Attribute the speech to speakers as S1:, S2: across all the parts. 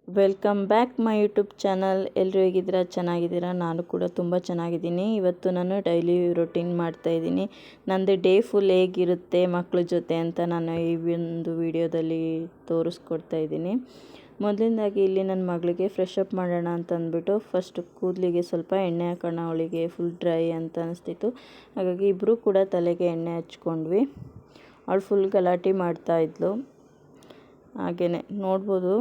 S1: Welcome back my YouTube channel. ಎಲ್ಲರೂ ಹೇಗಿದ್ದೀರಾ? ಚೆನ್ನಾಗಿದ್ದೀರಾ? ನಾನು ಕೂಡ ತುಂಬ ಚೆನ್ನಾಗಿದ್ದೀನಿ. ಇವತ್ತು ನಾನು ಡೈಲಿ ರೊಟೀನ್ ಮಾಡ್ತಾಯಿದ್ದೀನಿ. ನಂದು ಡೇ ಫುಲ್ ಹೇಗಿರುತ್ತೆ ಮಕ್ಕಳ ಜೊತೆ ಅಂತ ನಾನು ಈ ಒಂದು ವಿಡಿಯೋದಲ್ಲಿ ತೋರಿಸ್ಕೊಡ್ತಾ ಇದ್ದೀನಿ. ಮೊದಲಿಂದಾಗಿ ಇಲ್ಲಿ ನನ್ನ ಮಗಳಿಗೆ ಫ್ರೆಶ್ ಅಪ್ ಮಾಡೋಣ ಅಂತ ಅಂದ್ಬಿಟ್ಟು ಫಸ್ಟ್ ಕೂದಲಿಗೆ ಸ್ವಲ್ಪ ಎಣ್ಣೆ ಹಾಕೋಣ, ಅವಳಿಗೆ ಫುಲ್ ಡ್ರೈ ಅಂತ ಅನಿಸ್ತಿತ್ತು. ಹಾಗಾಗಿ ಇಬ್ಬರು ಕೂಡ ತಲೆಗೆ ಎಣ್ಣೆ ಹಚ್ಕೊಂಡ್ವಿ. ಅವಳು ಫುಲ್ ಗಲಾಟೆ ಮಾಡ್ತಾಯಿದ್ಲು. ಹಾಗೆಯೇ ನೋಡ್ಬೋದು,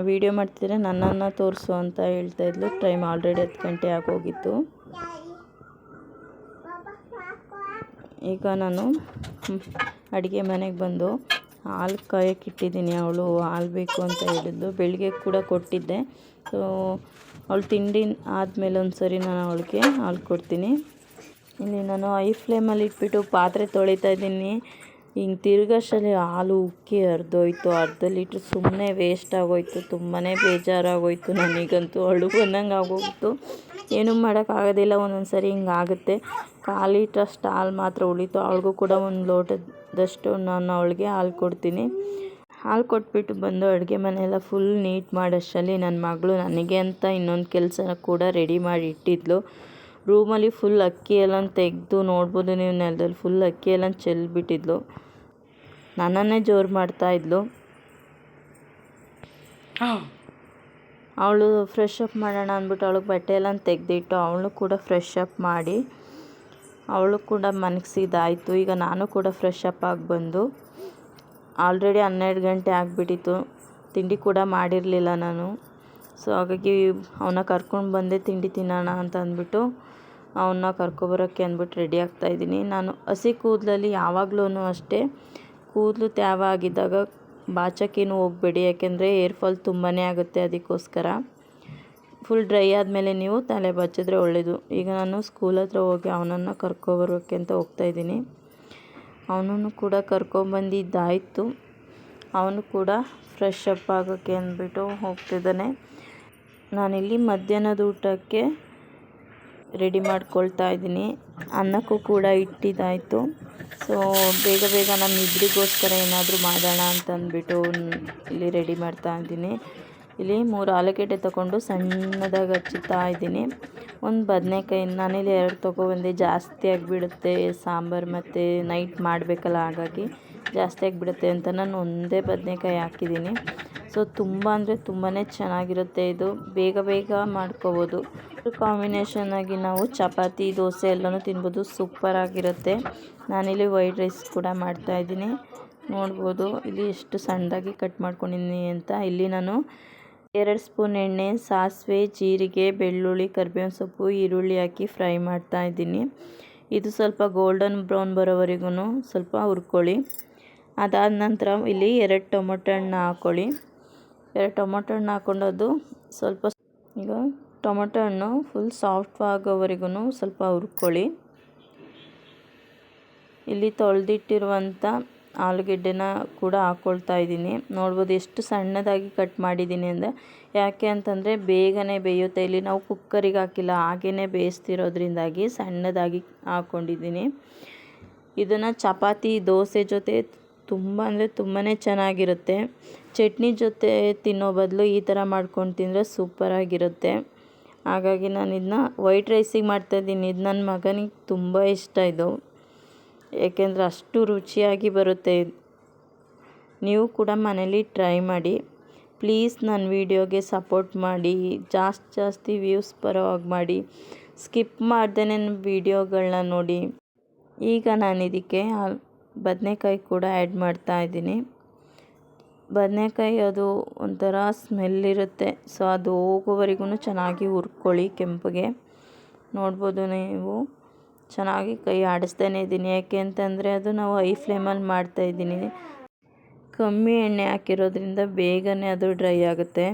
S1: ವೀಡಿಯೋ ಮಾಡ್ತಿದ್ರೆ ನನ್ನನ್ನು ತೋರಿಸು ಅಂತ ಹೇಳ್ತಾಯಿದ್ಲು. ಟೈಮ್ ಆಲ್ರೆಡಿ 10 ಗಂಟೆ ಆಗೋಗಿತ್ತು. ಈಗ ನಾನು ಅಡುಗೆ ಮನೆಗೆ ಬಂದು ಹಾಲು ಕಾಯಕ್ಕೆ ಇಟ್ಟಿದ್ದೀನಿ. ಅವಳು ಹಾಲು ಬೇಕು ಅಂತ ಹೇಳಿದ್ಲು. ಬೆಳಿಗ್ಗೆ ಕೂಡ ಕೊಟ್ಟಿದ್ದೆ. ಸೊ ಅವಳು ತಿಂಡಿ ಆದಮೇಲೆ ಒಂದು ಸರಿ ನಾನು ಅವಳಿಗೆ ಹಾಲು ಕೊಡ್ತೀನಿ. ಇಲ್ಲಿ ನಾನು ಐ ಫ್ಲೇಮಲ್ಲಿ ಇಟ್ಬಿಟ್ಟು ಪಾತ್ರೆ ತೊಳಿತಾ ಇದ್ದೀನಿ. ಹಿಂಗೆ ತಿರ್ಗಷ್ಟಲ್ಲಿ ಹಾಲು ಉಕ್ಕಿ ಹರಿದೋಯ್ತು. ಅರ್ಧ ಲೀಟ್ರ್ ಸುಮ್ಮನೆ ವೇಸ್ಟ್ ಆಗೋಯ್ತು. ತುಂಬಾ ಬೇಜಾರಾಗೋಯ್ತು ನನಗಂತೂ. ಅಳು ಬಂದಂಗೆ ಆಗೋಗಿತ್ತು. ಏನೂ ಮಾಡೋಕ್ಕಾಗೋದಿಲ್ಲ, ಒಂದೊಂದು ಸರಿ ಹಿಂಗಾಗುತ್ತೆ. 1/4 ಲೀಟ್ರಷ್ಟು ಹಾಲು ಮಾತ್ರ ಉಳಿತು. ಅವಳಿಗೂ ಕೂಡ ಒಂದು ಲೋಟದಷ್ಟು ನಾನು ಅವಳಿಗೆ ಹಾಲು ಕೊಡ್ತೀನಿ. ಹಾಲು ಕೊಟ್ಬಿಟ್ಟು ಬಂದು ಅಡುಗೆ ಮನೆಯೆಲ್ಲ ಫುಲ್ ನೀಟ್ ಮಾಡೋಷ್ಟರಲ್ಲಿ ನನ್ನ ಮಗಳು ನನಗೆ ಅಂತ ಇನ್ನೊಂದು ಕೆಲಸ ಕೂಡ ರೆಡಿ ಮಾಡಿ ಇಟ್ಟಿದ್ಲು. ರೂಮಲ್ಲಿ ಫುಲ್ ಅಕ್ಕಿ ಎಲ್ಲ ತೆಗೆದು ನೋಡ್ಬೋದು ನೀವು, ನೆಲದಲ್ಲಿ ಫುಲ್ ಅಕ್ಕಿ ಎಲ್ಲ ಚೆಲ್ಬಿಟ್ಟಿದ್ಲು. ನನ್ನನ್ನೇ ಜೋರು ಮಾಡ್ತಾಯಿದ್ಲು. ಅವಳು ಫ್ರೆಶ್ ಅಪ್ ಮಾಡೋಣ ಅಂದ್ಬಿಟ್ಟು ಅವಳಿಗೆ ಬಟ್ಟೆ ಎಲ್ಲ ತೆಗೆದಿಟ್ಟು ಅವಳು ಕೂಡ ಫ್ರೆಶ್ ಅಪ್ ಮಾಡಿ ಅವಳು ಕೂಡ ಮನಗಿಸಿದಾಯಿತು. ಈಗ ನಾನು ಕೂಡ ಫ್ರೆಶ್ ಅಪ್ ಆಗಿ ಬಂದು ಆಲ್ರೆಡಿ 12 ಗಂಟೆ ಆಗಿಬಿಟ್ಟಿತ್ತು. ತಿಂಡಿ ಕೂಡ ಮಾಡಿರಲಿಲ್ಲ ನಾನು. ಸೊ ಹಾಗಾಗಿ ಅವನ್ನ ಕರ್ಕೊಂಡು ಬಂದೆ ತಿಂಡಿ ತಿನ್ನೋಣ ಅಂತ ಅಂದ್ಬಿಟ್ಟು ಅವನ್ನ ಕರ್ಕೊಬರೋಕ್ಕೆ ಅಂದ್ಬಿಟ್ಟು ರೆಡಿ ಆಗ್ತಾಯಿದ್ದೀನಿ. ನಾನು ಹಸಿ ಕೂದಲಲ್ಲಿ ಯಾವಾಗಲೂ ಅಷ್ಟೇ, ಕೂದಲು ತ್ಯಾವ ಆಗಿದ್ದಾಗ ಬಾಚಕ್ಕೇನು ಹೋಗಬೇಡಿ, ಯಾಕೆಂದರೆ ಏರ್ ಫಾಲ್ ತುಂಬಾ ಆಗುತ್ತೆ. ಅದಕ್ಕೋಸ್ಕರ ಫುಲ್ ಡ್ರೈ ಆದಮೇಲೆ ನೀವು ತಲೆ ಬಾಚಿದ್ರೆ ಒಳ್ಳೆಯದು. ಈಗ ನಾನು ಸ್ಕೂಲ್ ಹತ್ರ ಹೋಗಿ ಅವನನ್ನು ಕರ್ಕೊಬರೋಕ್ಕೆ ಅಂತ ಹೋಗ್ತಾಯಿದ್ದೀನಿ. ಅವನನ್ನು ಕೂಡ ಕರ್ಕೊಬಂದಿದ್ದಾಯಿತು. ಅವನು ಕೂಡ ಫ್ರೆಶ್ ಅಪ್ ಆಗೋಕ್ಕೆ ಅಂದ್ಬಿಟ್ಟು ಹೋಗ್ತಿದ್ದಾನೆ. ನಾನಿಲ್ಲಿ ಮಧ್ಯಾಹ್ನದ ಊಟಕ್ಕೆ ರೆಡಿ ಮಾಡ್ಕೊಳ್ತಾ ಇದ್ದೀನಿ. ಅನ್ನಕ್ಕೂ ಕೂಡ ಇಟ್ಟಿದ್ದಾಯಿತು. ಸೊ ಬೇಗ ಬೇಗ ನಮ್ಮಿಬ್ಬರಿಗೋಸ್ಕರ ಏನಾದರೂ ಮಾಡೋಣ ಅಂತ ಅಂದ್ಬಿಟ್ಟು ಇಲ್ಲಿ ರೆಡಿ ಮಾಡ್ತಾ ಇದ್ದೀನಿ. ಇಲ್ಲಿ 3 ಆಲೂಗೆಡ್ಡೆ ತೊಗೊಂಡು ಸಣ್ಣದಾಗಿ ಹಚ್ಚುತ್ತಾ ಇದ್ದೀನಿ. ಒಂದು ಬದನೆಕಾಯಿ ನಾನಿಲ್ಲಿ 2 ತೊಗೊಬಂದೆ. ಜಾಸ್ತಿ ಆಗಿಬಿಡುತ್ತೆ ಸಾಂಬಾರು, ಮತ್ತು ನೈಟ್ ಮಾಡಬೇಕಲ್ಲ, ಹಾಗಾಗಿ ಜಾಸ್ತಿ ಆಗಿಬಿಡುತ್ತೆ ಅಂತ ನಾನು ಒಂದೇ ಬದನೆಕಾಯಿ ಹಾಕಿದ್ದೀನಿ. ಸೊ ತುಂಬ ಅಂದರೆ ತುಂಬಾ ಚೆನ್ನಾಗಿರುತ್ತೆ ಇದು. ಬೇಗ ಬೇಗ ಮಾಡ್ಕೋಬೋದು. ಕಾಂಬಿನೇಷನ್ ಆಗಿ ನಾವು ಚಪಾತಿ, ದೋಸೆ ಎಲ್ಲನೂ ತಿನ್ಬೋದು. ಸೂಪರಾಗಿರುತ್ತೆ. ನಾನಿಲ್ಲಿ ವೈಟ್ ರೈಸ್ ಕೂಡ ಮಾಡ್ತಾಯಿದ್ದೀನಿ. ನೋಡ್ಬೋದು ಇಲ್ಲಿ ಎಷ್ಟು ಸಣ್ಣದಾಗಿ ಕಟ್ ಮಾಡ್ಕೊಂಡಿದ್ದೀನಿ ಅಂತ. ಇಲ್ಲಿ ನಾನು 2 ಸ್ಪೂನ್ ಎಣ್ಣೆ, ಸಾಸಿವೆ, ಜೀರಿಗೆ, ಬೆಳ್ಳುಳ್ಳಿ, ಕರಿಬೇವಿನ ಸೊಪ್ಪು, ಈರುಳ್ಳಿ ಹಾಕಿ ಫ್ರೈ ಮಾಡ್ತಾಯಿದ್ದೀನಿ. ಇದು ಸ್ವಲ್ಪ ಗೋಲ್ಡನ್ ಬ್ರೌನ್ ಬರೋವರೆಗೂ ಸ್ವಲ್ಪ ಹುರ್ಕೊಳ್ಳಿ. ಅದಾದ ನಂತರ ಇಲ್ಲಿ 2 ಟೊಮೊಟೊ ಹಣ್ಣು ಹಾಕ್ಕೊಳ್ಳಿ. 2 ಟೊಮೊಟೊ ಹಣ್ಣು ಹಾಕ್ಕೊಂಡದು ಸ್ವಲ್ಪ, ಈಗ ಟೊಮೊಟೊ ಹಣ್ಣು ಫುಲ್ ಸಾಫ್ಟ್ ಆಗೋವರೆಗೂ ಸ್ವಲ್ಪ ಹುರ್ಕೊಳ್ಳಿ. ಇಲ್ಲಿ ತೊಳೆದಿಟ್ಟಿರುವಂಥ ಆಲೂಗೆಡ್ಡೆನ ಕೂಡ ಹಾಕ್ಕೊಳ್ತಾ ಇದ್ದೀನಿ. ನೋಡ್ಬೋದು ಎಷ್ಟು ಸಣ್ಣದಾಗಿ ಕಟ್ ಮಾಡಿದ್ದೀನಿ ಅಂದರೆ, ಯಾಕೆ ಅಂತಂದರೆ ಬೇಗನೆ ಬೇಯುತ್ತೆ. ಇಲ್ಲಿ ನಾವು ಕುಕ್ಕರಿಗೆ ಹಾಕಿಲ್ಲ, ಹಾಗೇ ಬೇಯಿಸ್ತಿರೋದ್ರಿಂದಾಗಿ ಸಣ್ಣದಾಗಿ ಹಾಕ್ಕೊಂಡಿದ್ದೀನಿ. ಇದನ್ನು ಚಪಾತಿ, ದೋಸೆ ಜೊತೆ ತುಂಬ ಅಂದರೆ ತುಂಬಾ ಚೆನ್ನಾಗಿರುತ್ತೆ. ಚಟ್ನಿ ಜೊತೆ ತಿನ್ನೋ ಬದಲು ಈ ಥರ ಮಾಡ್ಕೊಂಡು ತಿಂದರೆ ಸೂಪರಾಗಿರುತ್ತೆ. ಹಾಗಾಗಿ ನಾನು ಇದನ್ನ ವೈಟ್ ರೈಸಿಗೆ ಮಾಡ್ತಾಯಿದ್ದೀನಿ. ಇದು ನನ್ನ ಮಗನಿಗೆ ತುಂಬ ಇಷ್ಟ ಇದು, ಏಕೆಂದರೆ ಅಷ್ಟು ರುಚಿಯಾಗಿ ಬರುತ್ತೆ. ನೀವು ಕೂಡ ಮನೇಲಿ ಟ್ರೈ ಮಾಡಿ. ಪ್ಲೀಸ್ ನನ್ನ ವೀಡಿಯೋಗೆ ಸಪೋರ್ಟ್ ಮಾಡಿ, ಜಾಸ್ತಿ ವ್ಯೂಸ್ ಬರೋ ಹಾಗೆ ಮಾಡಿ. ಸ್ಕಿಪ್ ಮಾಡ್ದೇ ನನ್ನ ವೀಡಿಯೋಗಳನ್ನ ನೋಡಿ. ಈಗ ನಾನು ಇದಕ್ಕೆ ಬದನೆಕಾಯಿ ಕೂಡ ಆ್ಯಡ್ ಮಾಡ್ತಾಯಿದ್ದೀನಿ. ಬದನೆಕಾಯಿ ಅದು ಒಂಥರ ಸ್ಮೆಲ್ ಇರುತ್ತೆ. ಸೊ ಅದು ಹೋಗೋವರೆಗೂ ಚೆನ್ನಾಗಿ ಹುರ್ಕೊಳ್ಳಿ ಕೆಂಪಗೆ. ನೋಡ್ಬೋದು ನೀವು, ಚೆನ್ನಾಗಿ ಕೈ ಆಡಿಸ್ತಾನೇ ಇದ್ದೀನಿ. ಯಾಕೆ ಅಂತಂದರೆ ಅದು ನಾವು ಹೈ ಫ್ಲೇಮಲ್ಲಿ ಮಾಡ್ತಾಯಿದ್ದೀನಿ. ಕಮ್ಮಿ ಎಣ್ಣೆ ಹಾಕಿರೋದ್ರಿಂದ ಬೇಗನೆ ಅದು ಡ್ರೈ ಆಗುತ್ತೆ.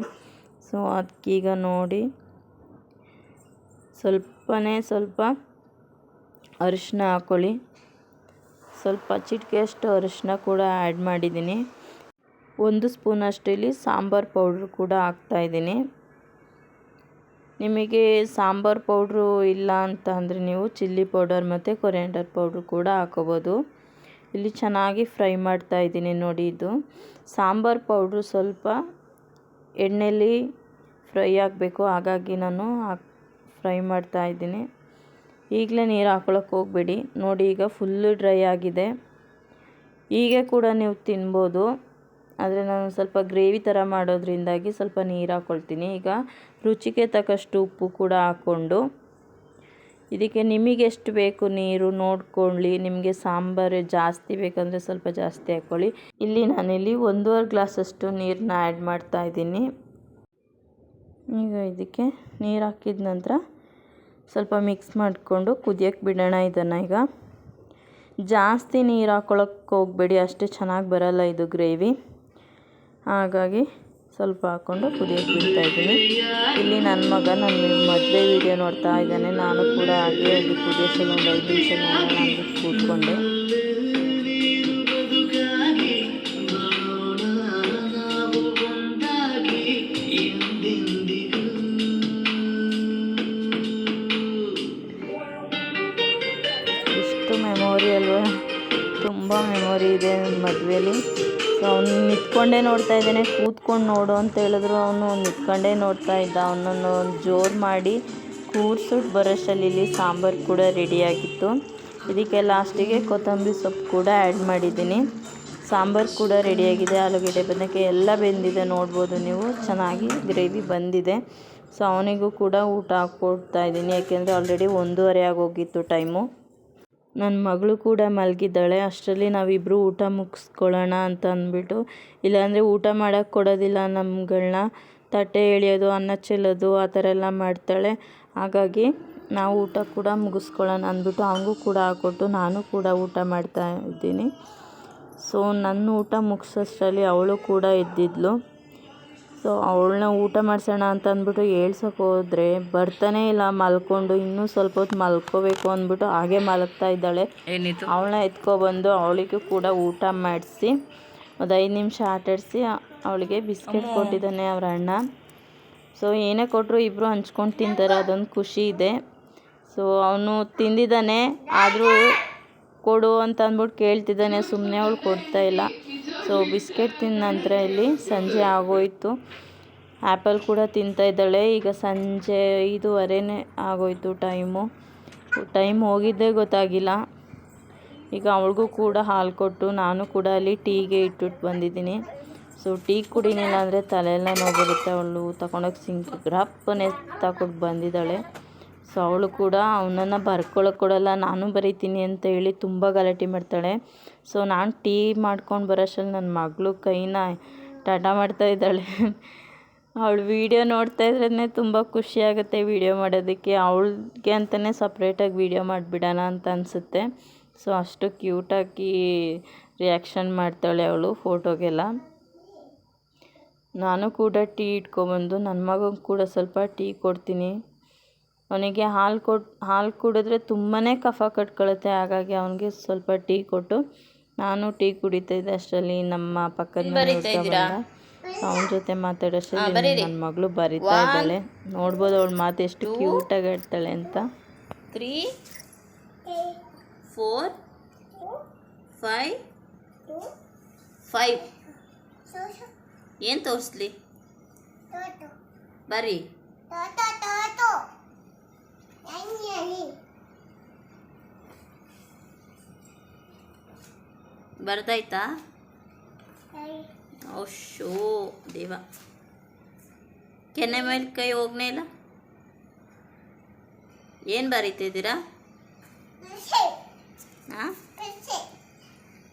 S1: ಸೊ ಅದಕ್ಕೀಗ ನೋಡಿ ಸ್ವಲ್ಪ ಅರಿಶಿನ ಹಾಕ್ಕೊಳ್ಳಿ. ಸ್ವಲ್ಪ ಚಿಟಿಕೆಯಷ್ಟು ಅರಿಶಿನ ಕೂಡ ಆ್ಯಡ್ ಮಾಡಿದ್ದೀನಿ. 1 ಸ್ಪೂನಷ್ಟು ಇಲ್ಲಿ ಸಾಂಬಾರು ಪೌಡ್ರು ಕೂಡ ಹಾಕ್ತಾಯಿದ್ದೀನಿ. ನಿಮಗೆ ಸಾಂಬಾರು ಪೌಡ್ರು ಇಲ್ಲ ಅಂತ ಅಂದರೆ ನೀವು ಚಿಲ್ಲಿ ಪೌಡರ್ ಮತ್ತು ಕೊರಿಯಾಂಡರ್ ಪೌಡ್ರು ಕೂಡ ಹಾಕೋಬೋದು. ಇಲ್ಲಿ ಚೆನ್ನಾಗಿ ಫ್ರೈ ಮಾಡ್ತಾಯಿದ್ದೀನಿ ನೋಡಿ. ಇದು ಸಾಂಬಾರು ಪೌಡ್ರು ಸ್ವಲ್ಪ ಎಣ್ಣೆಯಲ್ಲಿ ಫ್ರೈ ಆಗಬೇಕು, ಹಾಗಾಗಿ ನಾನು ಫ್ರೈ ಮಾಡ್ತಾಯಿದ್ದೀನಿ. ಈಗಲೇ ನೀರು ಹಾಕ್ಕೊಳ್ಳೋಕೆ ಹೋಗಬೇಡಿ. ನೋಡಿ ಈಗ ಫುಲ್ಲು ಡ್ರೈ ಆಗಿದೆ. ಹೀಗೆ ಕೂಡ ನೀವು ತಿನ್ಬೋದು, ಆದರೆ ನಾನು ಸ್ವಲ್ಪ ಗ್ರೇವಿ ಥರ ಮಾಡೋದ್ರಿಂದಾಗಿ ಸ್ವಲ್ಪ ನೀರು ಹಾಕ್ಕೊಳ್ತೀನಿ. ಈಗ ರುಚಿಗೆ ತಕ್ಕಷ್ಟು ಉಪ್ಪು ಕೂಡ ಹಾಕ್ಕೊಂಡು ಇದಕ್ಕೆ ನಿಮಗೆ ಎಷ್ಟು ಬೇಕು ನೀರು ನೋಡ್ಕೊಳ್ಳಿ. ನಿಮಗೆ ಸಾಂಬಾರು ಜಾಸ್ತಿ ಬೇಕಂದರೆ ಸ್ವಲ್ಪ ಜಾಸ್ತಿ ಹಾಕ್ಕೊಳ್ಳಿ. ನಾನಿಲ್ಲಿ 1.5 ಗ್ಲಾಸಷ್ಟು ನೀರನ್ನ ಆ್ಯಡ್ ಮಾಡ್ತಾಯಿದ್ದೀನಿ. ಈಗ ಇದಕ್ಕೆ ನೀರು ಹಾಕಿದ ನಂತರ ಸ್ವಲ್ಪ ಮಿಕ್ಸ್ ಮಾಡಿಕೊಂಡು ಕುದಿಯೋಕ್ಕೆ ಬಿಡೋಣ. ಇದನ್ನು ಈಗ ಜಾಸ್ತಿ ನೀರು ಹಾಕ್ಕೊಳ್ಳೋಕ್ಕೆ ಹೋಗಬೇಡಿ, ಅಷ್ಟು ಚೆನ್ನಾಗಿ ಬರಲ್ಲ ಇದು ಗ್ರೇವಿ. ಹಾಗಾಗಿ ಸ್ವಲ್ಪ ಹಾಕ್ಕೊಂಡು ಕುದಿಯೋಕ್ಕೆ ಬಿಡ್ತಾಯಿದ್ದೀನಿ. ಇಲ್ಲಿ ನನ್ನ ಮಗ ನನ್ನ ಮದುವೆ ವೀಡಿಯೋ ನೋಡ್ತಾ ಇದ್ದಾನೆ. ನಾನು ಕೂಡ ಹಾಗೆ ಅದು ಕುದಿಯೋಸಲು ಒಂದು 5 ನಿಮಿಷ ನೋಡೋಣ ಅಂದ್ಬಿಟ್ಟು ಕೂತ್ಕೊಂಡೆ. ಇಷ್ಟು ಮೆಮೊರಿ ಅಲ್ವಾ, ತುಂಬ ಮೆಮೊರಿ ಇದೆ ನನ್ನ ಮದುವೆಲಿ. ಸೊ ಅವನು ನಿಂತ್ಕೊಂಡೇ ನೋಡ್ತಾ ಇದ್ದಾನೆ. ಕೂತ್ಕೊಂಡು ನೋಡು ಅಂತ ಹೇಳಿದ್ರು ಅವನು ನಿಂತ್ಕೊಂಡೇ ನೋಡ್ತಾ ಇದ್ದ. ಅವನನ್ನು ಜೋರು ಮಾಡಿ ಕೂರ್ಸ್ಬಿಟ್ಟು ಬರೋಷ್ಟರಲ್ಲಿ ಇಲ್ಲಿ ಸಾಂಬಾರು ಕೂಡ ರೆಡಿಯಾಗಿತ್ತು. ಇದಕ್ಕೆ ಲಾಸ್ಟಿಗೆ ಕೊತ್ತಂಬರಿ ಸೊಪ್ಪು ಕೂಡ ಆ್ಯಡ್ ಮಾಡಿದ್ದೀನಿ. ಸಾಂಬಾರು ಕೂಡ ರೆಡಿಯಾಗಿದೆ. ಆಲೂಗಡ್ಡೆ ಬದನೆಕಾಯಿ ಎಲ್ಲ ಬೆಂದಿದೆ, ನೋಡ್ಬೋದು ನೀವು. ಚೆನ್ನಾಗಿ ಗ್ರೇವಿ ಬಂದಿದೆ. ಸೊ ಅವನಿಗೂ ಕೂಡ ಊಟ ಹಾಕ್ಕೊಡ್ತಾ ಇದ್ದೀನಿ, ಯಾಕೆಂದರೆ ಆಲ್ರೆಡಿ 1:30 ಆಗೋಗಿತ್ತು ಟೈಮು. ನನ್ನ ಮಗಳು ಕೂಡ ಮಲಗಿದ್ದಾಳೆ. ಅಷ್ಟರಲ್ಲಿ ನಾವಿಬ್ಬರು ಊಟ ಮುಗಿಸ್ಕೊಳ್ಳೋಣ ಅಂತ ಅಂದ್ಬಿಟ್ಟು, ಇಲ್ಲಾಂದರೆ ಊಟ ಮಾಡೋಕ್ಕೆ ಕೊಡೋದಿಲ್ಲ ನಮ್ಗಳನ್ನ. ತಟ್ಟೆ ಎಳೆಯೋದು, ಅನ್ನ ಚೆಲ್ಲೋದು ಆ ಥರ ಎಲ್ಲ ಮಾಡ್ತಾಳೆ. ಹಾಗಾಗಿ ನಾವು ಊಟ ಕೂಡ ಮುಗಿಸ್ಕೊಳ್ಳೋಣ ಅಂದ್ಬಿಟ್ಟು ಅವನಿಗೂ ಕೂಡ ಹಾಕ್ಕೊಟ್ಟು ನಾನು ಕೂಡ ಊಟ ಮಾಡ್ತಾ ಇದ್ದೀನಿ. ಸೊ ನನ್ನ ಊಟ ಮುಗಿಸೋಷ್ಟರಲ್ಲಿ ಅವಳು ಕೂಡ ಎದ್ದಿದ್ಲು. ಸೊ ಅವಳನ್ನ ಊಟ ಮಾಡಿಸೋಣ ಅಂತ ಅಂದ್ಬಿಟ್ಟು ಏಳ್ಸೋಕೆ ಹೋದರೆ ಬರ್ತಾನೇ ಇಲ್ಲ, ಮಲ್ಕೊಂಡು. ಇನ್ನೂ ಸ್ವಲ್ಪ ಹೊತ್ತು ಮಲ್ಕೋಬೇಕು ಅಂದ್ಬಿಟ್ಟು ಹಾಗೆ ಮಲಗ್ತಾ ಇದ್ದಾಳೆ. ಅವಳನ್ನ ಎತ್ಕೊಬಂದು ಅವಳಿಗೂ ಕೂಡ ಊಟ ಮಾಡಿಸಿ ಒಂದು 5 ನಿಮಿಷ ಆಟಾಡಿಸಿ ಅವಳಿಗೆ ಬಿಸ್ಕೆಟ್ ಕೊಟ್ಟಿದ್ದಾನೆ ಅವ್ರ ಅಣ್ಣ. ಸೊ ಏನೇ ಕೊಟ್ಟರು ಇಬ್ಬರು ಹಂಚ್ಕೊಂಡು ತಿಂತಾರೆ, ಅದೊಂದು ಖುಷಿ ಇದೆ. ಸೊ ಅವನು ತಿಂದಿದ್ದಾನೆ, ಆದರೂ ಕೊಡು ಅಂತ ಅಂದ್ಬಿಟ್ಟು ಕೇಳ್ತಿದ್ದಾನೆ, ಸುಮ್ಮನೆ ಅವಳು ಕೊಡ್ತಾ ಇಲ್ಲ. ಸೊ ಬಿಸ್ಕೆಟ್ ತಿಂದ ನಂತರ ಇಲ್ಲಿ ಸಂಜೆ ಆಗೋಯಿತು. ಆ್ಯಪಲ್ ಕೂಡ ತಿಂತಾ ಇದ್ದಾಳೆ. ಈಗ ಸಂಜೆ 5:15 ಆಗೋಯಿತು ಟೈಮ್ ಹೋಗಿದ್ದೇ ಗೊತ್ತಾಗಿಲ್ಲ. ಈಗ ಅವಳಿಗೂ ಕೂಡ ಹಾಲು ಕೊಟ್ಟು ನಾನು ಕೂಡ ಅಲ್ಲಿ ಟೀಗೆ ಇಟ್ಬಿಟ್ಟು ಬಂದಿದ್ದೀನಿ. ಸೊ ಟೀ ಕುಡಿಲಿಲ್ಲ ಅಂದರೆ ತಲೆಯೆಲ್ಲ ನೋವು ಬರುತ್ತೆ. ಅವಳು ತಗೊಂಡೋಗಿ ಸಿಂಕ್ ರಪ್ಪನೆ ತಗೊಂಡು ಬಂದಿದ್ದಾಳೆ. ಸೊ ಅವಳು ಕೂಡ ಅವನನ್ನು ಬರ್ಕೊಳ್ಳೋಕೆ ಕೊಡಲ್ಲ, ನಾನು ಬರೀತೀನಿ ಅಂತ ಹೇಳಿ ತುಂಬ ಗಲಾಟೆ ಮಾಡ್ತಾಳೆ. ಸೊ ನಾನು ಟೀ ಮಾಡ್ಕೊಂಡು ಬರೋಷ್ಟರಲ್ಲಿ ನನ್ನ ಮಗಳು ಕೈನ ಟಾಟಾ ಮಾಡ್ತಾ ಇದ್ದಾಳೆ. ಅವಳು ವೀಡಿಯೋ ನೋಡ್ತಾ ಇದ್ರೇ ತುಂಬ ಖುಷಿಯಾಗುತ್ತೆ ವೀಡಿಯೋ ಮಾಡೋದಕ್ಕೆ. ಅವಳಿಗೆ ಅಂತಲೇ ಸಪ್ರೇಟಾಗಿ ವೀಡಿಯೋ ಮಾಡಿಬಿಡೋಣ ಅಂತ ಅನಿಸುತ್ತೆ. ಸೊ ಅಷ್ಟು ಕ್ಯೂಟಾಗಿ ರಿಯಾಕ್ಷನ್ ಮಾಡ್ತಾಳೆ ಅವಳು ಫೋಟೋಗೆಲ್ಲ. ನಾನು ಕೂಡ ಟೀ ಇಟ್ಕೊಬಂದು ನನ್ನ ಮಗನಿಗೆ ಕೂಡ ಸ್ವಲ್ಪ ಟೀ ಕೊಡ್ತೀನಿ. ಅವನಿಗೆ ಹಾಲು ಕುಡಿದ್ರೆ ತುಂಬಾ ಕಫ ಕಟ್ಕೊಳ್ಳುತ್ತೆ. ಹಾಗಾಗಿ ಅವನಿಗೆ ಸ್ವಲ್ಪ ಟೀ ಕೊಟ್ಟು ನಾನು ಟೀ ಕುಡಿತಾ ಇದ್ದೆ. ಅಷ್ಟರಲ್ಲಿ ನಮ್ಮ ಪಕ್ಕದ ಮನೆ ಅವನ ಜೊತೆ ಮಾತಾಡೋಷ್ಟರಲ್ಲಿ ನನ್ನ ಮಗಳು ಬರಿತಾ ಇದ್ದಾಳೆ. ನೋಡ್ಬೋದು ಅವಳ ಮಾತು ಎಷ್ಟು ಕ್ಯೂಟಾಗಿ ಆಡ್ತಾಳೆ ಅಂತ.
S2: 3 4 5 5 ಏನು ತೋರಿಸ್ಲಿ ಬರ್ರಿ. ಬರ್ದಾಯ್ತಾ? ಓಶೋ ದೇವ, ಕೆನ್ನೆ ಮೇಲೆ ಕೈ ಹೋಗ್ನೇ ಇಲ್ಲ. ಏನು ಬರೀತಿದ್ದೀರಾ? ಹಾಂ,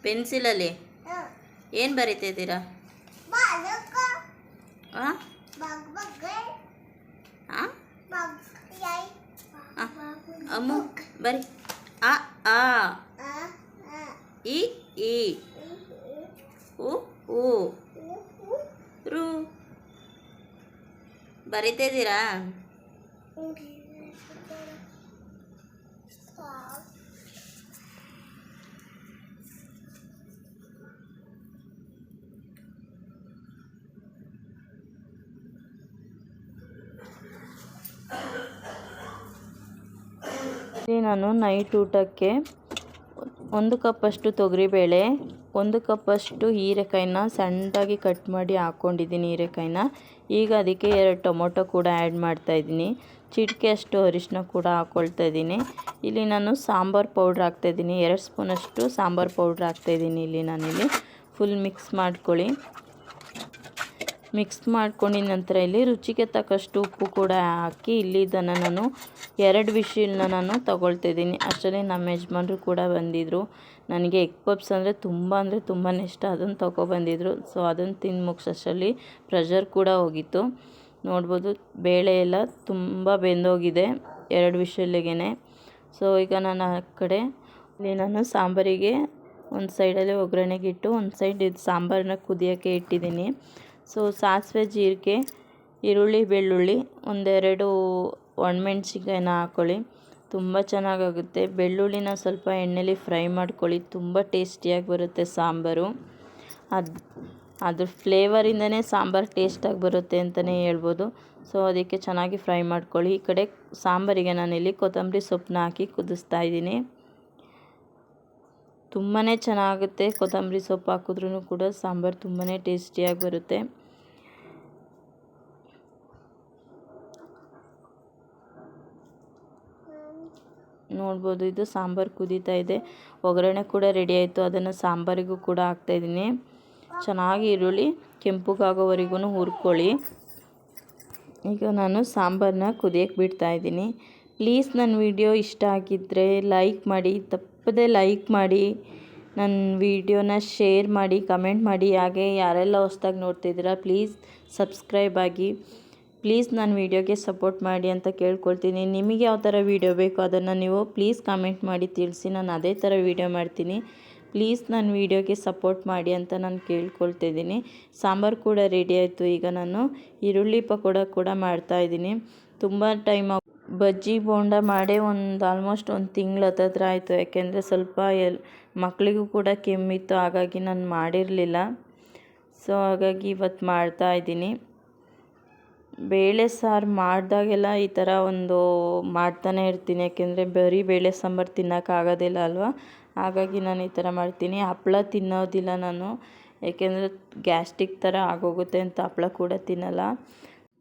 S2: ಪೆನ್ಸಿಲಲ್ಲಿ ಏನು ಬರೀತಿದ್ದೀರಾ? ಹಾಂ ಹಾಂ ಅಮ್ಮ ಬರಿ. ಆ ಆ ಇ ಈ ಉ ಊ ರು ಬರಿತಿದ್ದೀರಾ?
S1: ನಾನು ನೈಟ್ ಊಟಕ್ಕೆ 1 ಕಪ್ಪಷ್ಟು ತೊಗರಿಬೇಳೆ, 1 ಕಪ್ಪಷ್ಟು ಹೀರೆಕಾಯಿನ ಸಣ್ಣದಾಗಿ ಕಟ್ ಮಾಡಿ ಹಾಕ್ಕೊಂಡಿದ್ದೀನಿ ಹೀರೆಕಾಯಿನ. ಈಗ ಅದಕ್ಕೆ 2 ಟೊಮೊಟೊ ಕೂಡ ಆ್ಯಡ್ ಮಾಡ್ತಾಯಿದ್ದೀನಿ. ಚಿಟಿಕೆ ಅಷ್ಟು ಅರಿಶಿನ ಕೂಡ ಹಾಕ್ಕೊಳ್ತಾ ಇದ್ದೀನಿ. ಇಲ್ಲಿ ನಾನು ಸಾಂಬಾರು ಪೌಡ್ರ್ ಹಾಕ್ತಾಯಿದ್ದೀನಿ. 2 ಸ್ಪೂನಷ್ಟು ಸಾಂಬಾರು ಪೌಡ್ರ್ ಹಾಕ್ತಾಯಿದ್ದೀನಿ ನಾನಿಲ್ಲಿ. ಫುಲ್ ಮಿಕ್ಸ್ ಮಾಡ್ಕೊಳ್ಳಿ. ಮಿಕ್ಸ್ ಮಾಡ್ಕೊಂಡಿದ ನಂತರ ಇಲ್ಲಿ ರುಚಿಗೆ ತಕ್ಕಷ್ಟು ಉಪ್ಪು ಕೂಡ ಹಾಕಿ ಇಲ್ಲಿ ಇದನ್ನು ನಾನು 2 ವಿಶಿಲ್ನ ನಾನು ತೊಗೊಳ್ತಿದ್ದೀನಿ. ಅಷ್ಟರಲ್ಲಿ ನಮ್ಮ ಯಜಮಾನ್ರು ಕೂಡ ಬಂದಿದ್ದರು. ನನಗೆ ಎಗ್ ಪಪ್ಸ್ ಅಂದರೆ ತುಂಬಾ ಇಷ್ಟ. ಅದನ್ನು ತೊಗೊಬಂದಿದ್ರು. ಸೊ ಅದನ್ನು ತಿಂದು ಮುಗಿಸೋಷ್ಟರಲ್ಲಿ ಪ್ರೆಷರ್ ಕೂಡ ಹೋಗಿತ್ತು. ನೋಡ್ಬೋದು ಬೇಳೆ ಎಲ್ಲ ತುಂಬ ಬೆಂದೋಗಿದೆ 2 ವಿಶಿಲ್ಗೆ. ಸೊ ಈಗ ನಾನು ಆ ಕಡೆ ಇಲ್ಲಿ ನಾನು ಸಾಂಬಾರಿಗೆ ಒಂದು ಸೈಡಲ್ಲಿ ಒಗ್ಗರಣೆಗೆ ಇಟ್ಟು ಒಂದು ಸೈಡ್ ಇದು ಸಾಂಬಾರನ್ನ ಕುದಿಯೋಕ್ಕೆ ಇಟ್ಟಿದ್ದೀನಿ. ಸೊ ಸಾಸಿವೆ, ಜೀರಿಗೆ, ಈರುಳ್ಳಿ, ಬೆಳ್ಳುಳ್ಳಿ, 1-2 ಒಣಮೆಣ್ಸಿನ್ಕಾಯಿನ ಹಾಕ್ಕೊಳ್ಳಿ. ತುಂಬ ಚೆನ್ನಾಗಾಗುತ್ತೆ. ಬೆಳ್ಳುಳ್ಳಿನ ಸ್ವಲ್ಪ ಎಣ್ಣೆಲಿ ಫ್ರೈ ಮಾಡ್ಕೊಳ್ಳಿ. ತುಂಬ ಟೇಸ್ಟಿಯಾಗಿ ಬರುತ್ತೆ ಸಾಂಬಾರು. ಅದ್ರ ಫ್ಲೇವರಿಂದನೇ ಸಾಂಬಾರು ಟೇಸ್ಟಾಗಿ ಬರುತ್ತೆ ಅಂತಲೇ ಹೇಳ್ಬೋದು. ಸೊ ಅದಕ್ಕೆ ಚೆನ್ನಾಗಿ ಫ್ರೈ ಮಾಡ್ಕೊಳ್ಳಿ. ಈ ಕಡೆ ಸಾಂಬಾರಿಗೆ ನಾನಿಲ್ಲಿ ಕೊತ್ತಂಬರಿ ಸೊಪ್ಪನ್ನ ಹಾಕಿ ಕುದಿಸ್ತಾ ಇದ್ದೀನಿ. ತುಂಬಾ ಚೆನ್ನಾಗುತ್ತೆ. ಕೊತ್ತಂಬರಿ ಸೊಪ್ಪು ಹಾಕಿದ್ರೂ ಕೂಡ ಸಾಂಬಾರು ತುಂಬಾ ಟೇಸ್ಟಿಯಾಗಿ ಬರುತ್ತೆ. ನೋಡ್ಬೋದು ಇದು ಸಾಂಬಾರು ಕುದೀತಾ ಇದೆ. ಒಗ್ಗರಣೆ ಕೂಡ ರೆಡಿ ಆಯಿತು. ಅದನ್ನು ಸಾಂಬಾರಿಗೂ ಕೂಡ ಹಾಕ್ತಾಯಿದ್ದೀನಿ. ಚೆನ್ನಾಗಿ ಈರುಳ್ಳಿ ಕೆಂಪಗಾಗೋವರೆಗೂ ಹುರ್ಕೊಳ್ಳಿ. ಈಗ ನಾನು ಸಾಂಬಾರನ್ನ ಕುದಿಯೋಕ್ಕೆ ಬಿಡ್ತಾಯಿದ್ದೀನಿ. ಪ್ಲೀಸ್ ನನ್ನ ವಿಡಿಯೋ ಇಷ್ಟ ಆಗಿದ್ದರೆ ಲೈಕ್ ಮಾಡಿ, ತಪ್ಪದೆ ಲೈಕ್ ಮಾಡಿ, ನನ್ನ ವಿಡಿಯೋನ ಶೇರ್ ಮಾಡಿ, ಕಮೆಂಟ್ ಮಾಡಿ. ಹಾಗೆ ಯಾರೆಲ್ಲ ಹೊಸ್ದಾಗಿ ನೋಡ್ತಿದ್ದೀರಾ ಪ್ಲೀಸ್ ಸಬ್ಸ್ಕ್ರೈಬ್ ಆಗಿ. ಪ್ಲೀಸ್ ನನ್ನ ವಿಡಿಯೋಗೆ ಸಪೋರ್ಟ್ ಮಾಡಿ ಅಂತ ಕೇಳ್ಕೊಳ್ತೀನಿ. ನಿಮಗೆ ಯಾವ ಥರ ವಿಡಿಯೋ ಬೇಕೋ ಅದನ್ನು ನೀವು ಪ್ಲೀಸ್ ಕಮೆಂಟ್ ಮಾಡಿ ತಿಳಿಸಿ. ನಾನು ಅದೇ ಥರ ವಿಡಿಯೋ ಮಾಡ್ತೀನಿ. ಪ್ಲೀಸ್ ನನ್ನ ವಿಡಿಯೋಗೆ ಸಪೋರ್ಟ್ ಮಾಡಿ ಅಂತ ನಾನು ಕೇಳ್ಕೊಳ್ತಿದ್ದೀನಿ. ಸಾಂಬಾರು ಕೂಡ ರೆಡಿ ಆಯಿತು. ಈಗ ನಾನು ಈರುಳ್ಳಿ ಪಕೋಡ ಕೂಡ ಮಾಡ್ತಾಯಿದ್ದೀನಿ. ತುಂಬ ಟೈಮ್ ಬಜ್ಜಿ ಬೋಂಡ ಮಾಡೇ ಆಲ್ಮೋಸ್ಟ್ 1 ತಿಂಗಳು ಹತ್ತಿರ ಆಯಿತು. ಯಾಕೆಂದರೆ ಸ್ವಲ್ಪ ಮಕ್ಕಳಿಗೂ ಕೂಡ ಕೆಮ್ಮಿತ್ತು. ಹಾಗಾಗಿ ನಾನು ಮಾಡಿರಲಿಲ್ಲ. ಸೊ ಹಾಗಾಗಿ ಇವತ್ತು ಮಾಡ್ತಾಯಿದ್ದೀನಿ. ಬೇಳೆ ಸಾರು ಮಾಡಿದಾಗೆಲ್ಲ ಈ ಥರ ಮಾಡ್ತಾನೆ ಇರ್ತೀನಿ. ಯಾಕೆಂದರೆ ಬರೀ ಬೇಳೆ ಸಾಂಬಾರು ತಿನ್ನೋಕ್ಕಾಗೋದಿಲ್ಲ ಅಲ್ವಾ. ಹಾಗಾಗಿ ನಾನು ಈ ಥರ ಮಾಡ್ತೀನಿ. ಹಪ್ಪಳ ತಿನ್ನೋದಿಲ್ಲ ನಾನು. ಯಾಕೆಂದರೆ ಗ್ಯಾಸ್ಟ್ರಿಕ್ ಥರ ಆಗೋಗುತ್ತೆ ಅಂತ ಹಪ್ಪಳ ಕೂಡ ತಿನ್ನಲ್ಲ.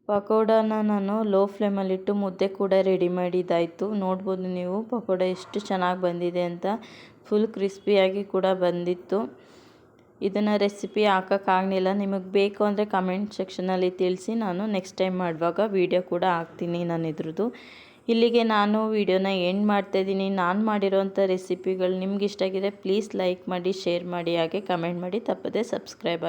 S1: ಪಕೋಡನ ನಾನು ಲೋ ಫ್ಲೇಮಲ್ಲಿಟ್ಟು ಮುದ್ದೆ ಕೂಡ ರೆಡಿ ಮಾಡಿದ್ದಾಯಿತು. ನೋಡ್ಬೋದು ನೀವು ಪಕೋಡ ಎಷ್ಟು ಚೆನ್ನಾಗಿ ಬಂದಿದೆ ಅಂತ. ಫುಲ್ ಕ್ರಿಸ್ಪಿಯಾಗಿ ಕೂಡ ಬಂದಿತ್ತು. ಇದನ್ನು ರೆಸಿಪಿ ಹಾಕೋಕ್ಕಾಗಲಿಲ್ಲ. ನಿಮಗೆ ಬೇಕು ಅಂದರೆ ಕಮೆಂಟ್ ಸೆಕ್ಷನಲ್ಲಿ ತಿಳಿಸಿ. ನಾನು ನೆಕ್ಸ್ಟ್ ಟೈಮ್ ಮಾಡುವಾಗ ವೀಡಿಯೋ ಕೂಡ ಹಾಕ್ತೀನಿ ನಾನು ಇದ್ರದ್ದು. ಇಲ್ಲಿಗೆ ನಾನು ವೀಡಿಯೋನ ಎಂಡ್ ಮಾಡ್ತಾಯಿದ್ದೀನಿ. ನಾನು ಮಾಡಿರೋಂಥ ರೆಸಿಪಿಗಳು ನಿಮ್ಗೆ ಇಷ್ಟ ಆಗಿದೆ ಪ್ಲೀಸ್ ಲೈಕ್ ಮಾಡಿ, ಶೇರ್ ಮಾಡಿ, ಹಾಗೆ ಕಮೆಂಟ್ ಮಾಡಿ. ತಪ್ಪದೆ ಸಬ್ಸ್ಕ್ರೈಬ್ ಆಗಿ.